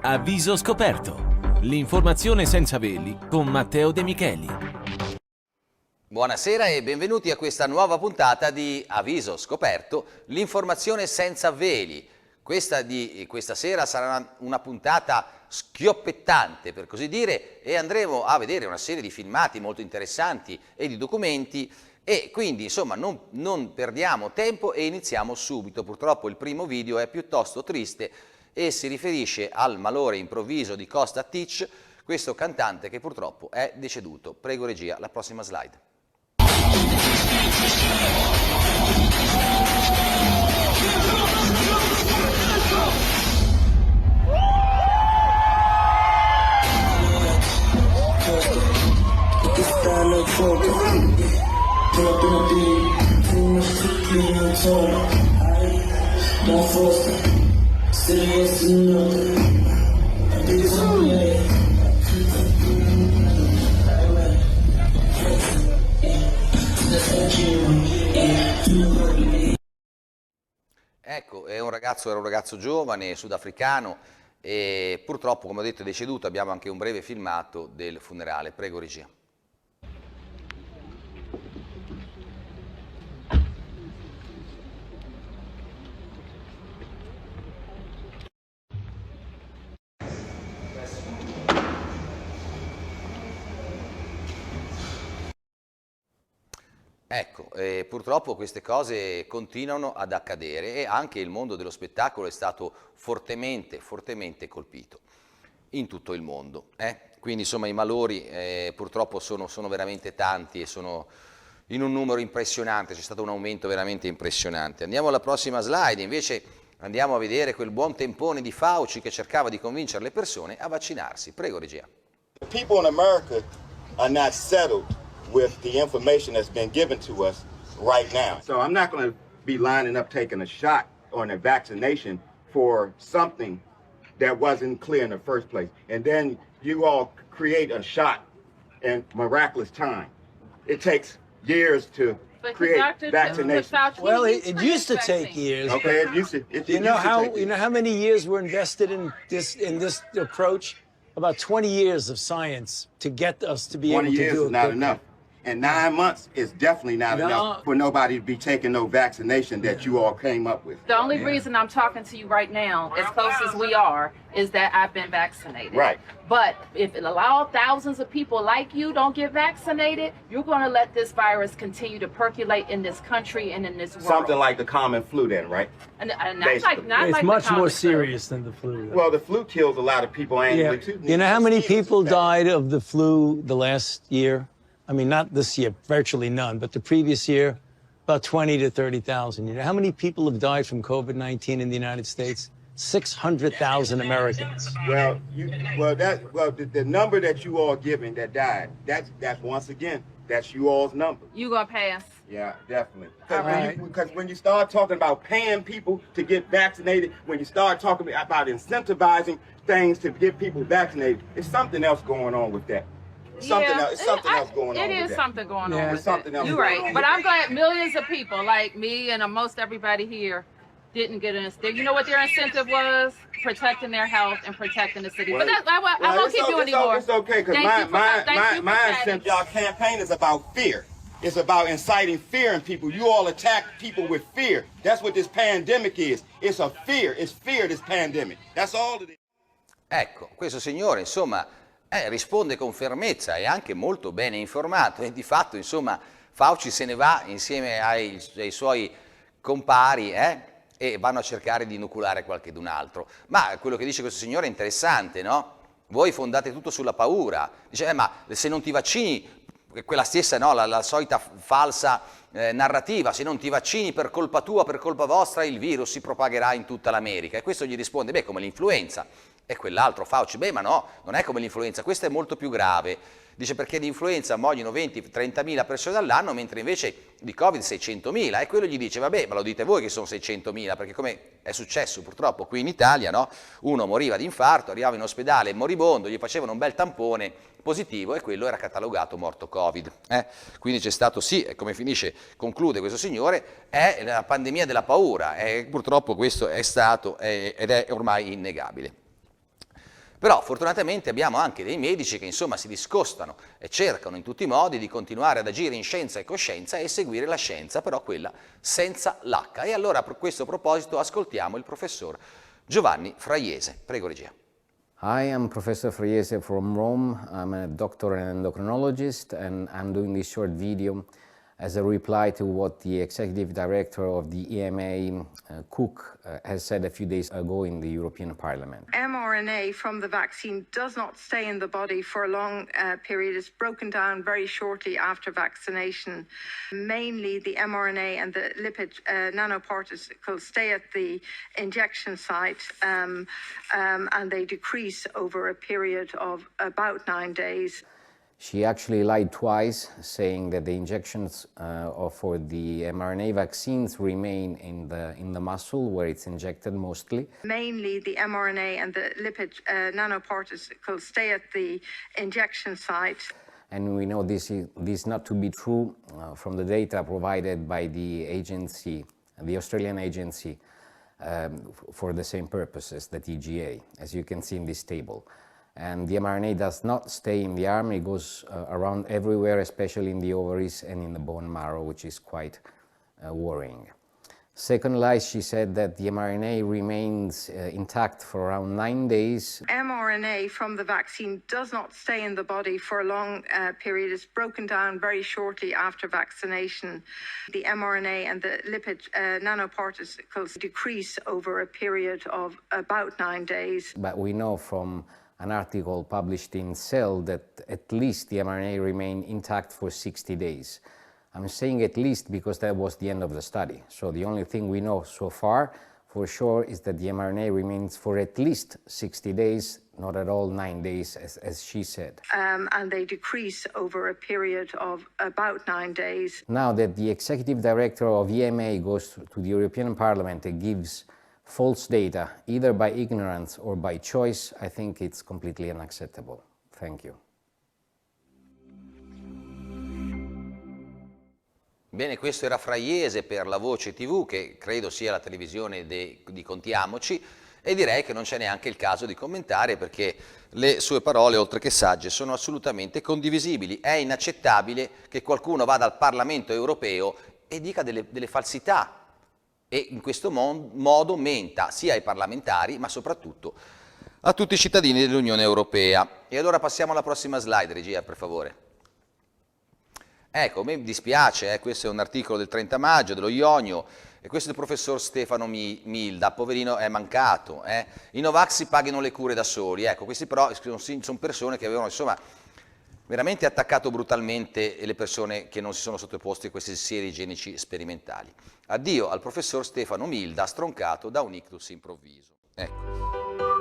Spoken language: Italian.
a Viso Scoperto, l'informazione senza veli con Matteo De Micheli. Buonasera e benvenuti a questa nuova puntata di A Viso Scoperto, l'informazione senza veli. Questa sera sarà una puntata schioppettante, per così dire, e andremo a vedere una serie di filmati molto interessanti e di documenti. E quindi insomma non perdiamo tempo e iniziamo subito. Purtroppo il primo video è piuttosto triste e si riferisce al malore improvviso di Costa Teach, questo cantante che purtroppo è deceduto. Prego regia, la prossima slide. Ecco, era un ragazzo giovane, sudafricano, e purtroppo, come ho detto, è deceduto. Abbiamo anche un breve filmato del funerale. Prego regia. Ecco, purtroppo queste cose continuano ad accadere e anche il mondo dello spettacolo è stato fortemente colpito in tutto il mondo. Quindi insomma i malori purtroppo sono veramente tanti e sono in un numero impressionante, c'è stato un aumento veramente impressionante. Andiamo alla prossima slide, invece andiamo a vedere quel buon tempone di Fauci che cercava di convincere le persone a vaccinarsi. Prego regia. The people in America are not settled with the information that's been given to us right now. So I'm not going to be lining up taking a shot or a vaccination for something that wasn't clear in the first place. And then you all create a shot in miraculous time. It takes years to create vaccination. Well, it used to take years. Okay, it used to. You know how many years were invested in this approach? About 20 years of science to get us to be able to do it. 20 years is not enough. And 9 months is definitely not enough for nobody to be taking no vaccination that you all came up with. The only reason I'm talking to you right now, as close as we are, is that I've been vaccinated. Right. But if it allows thousands of people like you don't get vaccinated, you're going to let this virus continue to percolate in this country and in this world. Something like the common flu then, right? And not it's like much the more common flu. serious than the flu. Well, the flu kills a lot of people annually too. You know how many people died of the flu the last year? I mean, not this year, virtually none, but the previous year, about 20 to 30,000. You know how many people have died from COVID-19 in the United States? 600,000 Americans. Well, the number that you all given that died, that's once again, that's you all's number. You gonna pass? Yeah, definitely. Right. Because when you start talking about paying people to get vaccinated, when you start talking about incentivizing things to get people vaccinated, it's something else going on with that. Something else going on. It with is that. something going on. There's With something it. else You're going right, on but with I'm that. glad millions of people like me and most everybody here didn't get an incentive. You know what their incentive was? Protecting their health and protecting the city. Well, but I won't keep you anymore. It's okay, because my incentive, y'all campaign is about fear. It's about inciting fear in people. You all attack people with fear. That's what this pandemic is. It's a fear. It's fear, this pandemic. That's all it is. Ecco, questo signore insomma risponde con fermezza, è anche molto bene informato e di fatto insomma Fauci se ne va insieme ai suoi compari e vanno a cercare di inoculare qualcun altro. Ma quello che dice questo signore è interessante, no? Voi fondate tutto sulla paura. Dice, ma se non ti vaccini, quella stessa, no, la solita falsa narrativa, se non ti vaccini per colpa tua, per colpa vostra, il virus si propagherà in tutta l'America. E questo gli risponde, beh, come l'influenza. E quell'altro Fauci, beh, ma no, non è come l'influenza, questo è molto più grave. Dice perché di influenza muoiono 20-30.000 persone all'anno, mentre invece di Covid 600.000. E quello gli dice, vabbè, ma lo dite voi che sono 600.000, perché come è successo purtroppo qui in Italia, no? Uno moriva di infarto, arrivava in ospedale moribondo, gli facevano un bel tampone positivo e quello era catalogato morto Covid. Quindi c'è stato, sì, e come finisce, conclude questo signore, è la pandemia della paura, purtroppo questo è stato ed è ormai innegabile. Però fortunatamente abbiamo anche dei medici che insomma si discostano e cercano in tutti i modi di continuare ad agire in scienza e coscienza e seguire la scienza, però quella senza l'H. E allora a questo proposito ascoltiamo il professor Giovanni Fraiese. Prego regia. Hi, I'm Professor Fraiese from Rome. I'm a doctor and endocrinologist, and I'm doing this short video as a reply to what the executive director of the EMA, Cook, has said a few days ago in the European Parliament. mRNA from the vaccine does not stay in the body for a long period. It's broken down very shortly after vaccination. Mainly the mRNA and the lipid nanoparticles stay at the injection site and they decrease over a period of about 9 days. She actually lied twice, saying that the injections for the mRNA vaccines remain in the muscle where it's injected mostly. Mainly the mRNA and the lipid nanoparticles stay at the injection site. And we know this not to be true from the data provided by the agency, the Australian agency, for the same purposes, the TGA, as you can see in this table. And the mRNA does not stay in the arm, it goes around everywhere, especially in the ovaries and in the bone marrow, which is quite worrying. Second lie, she said that the mRNA remains intact for around 9 days. mRNA from the vaccine does not stay in the body for a long period. It's broken down very shortly after vaccination. The mRNA and the lipid nanoparticles decrease over a period of about 9 days. But we know from an article published in Cell that at least the mRNA remained intact for 60 days. I'm saying at least because that was the end of the study. So the only thing we know so far for sure is that the mRNA remains for at least 60 days, not at all 9 days, as she said. And they decrease over a period of about 9 days. Now that the executive director of EMA goes to the European Parliament and gives false data, either by ignorance or by choice, I think it's completely unacceptable. Thank you. Bene, questo era Fraiese per la Voce TV, che credo sia la televisione di Contiamoci, e direi che non c'è neanche il caso di commentare perché le sue parole, oltre che sagge, sono assolutamente condivisibili. È inaccettabile che qualcuno vada al Parlamento europeo e dica delle falsità e in questo modo menta sia ai parlamentari ma soprattutto a tutti i cittadini dell'Unione Europea. E allora passiamo alla prossima slide, regia, per favore. Ecco, a me dispiace, questo è un articolo del 30 maggio dello Ionio, e questo è il professor Stefano Milda, poverino è mancato. I Novax si pagano le cure da soli, ecco, questi però sono persone che avevano insomma veramente attaccato brutalmente le persone che non si sono sottoposte a questi sieri igienici sperimentali. Addio al professor Stefano Milda, stroncato da un ictus improvviso. Ecco.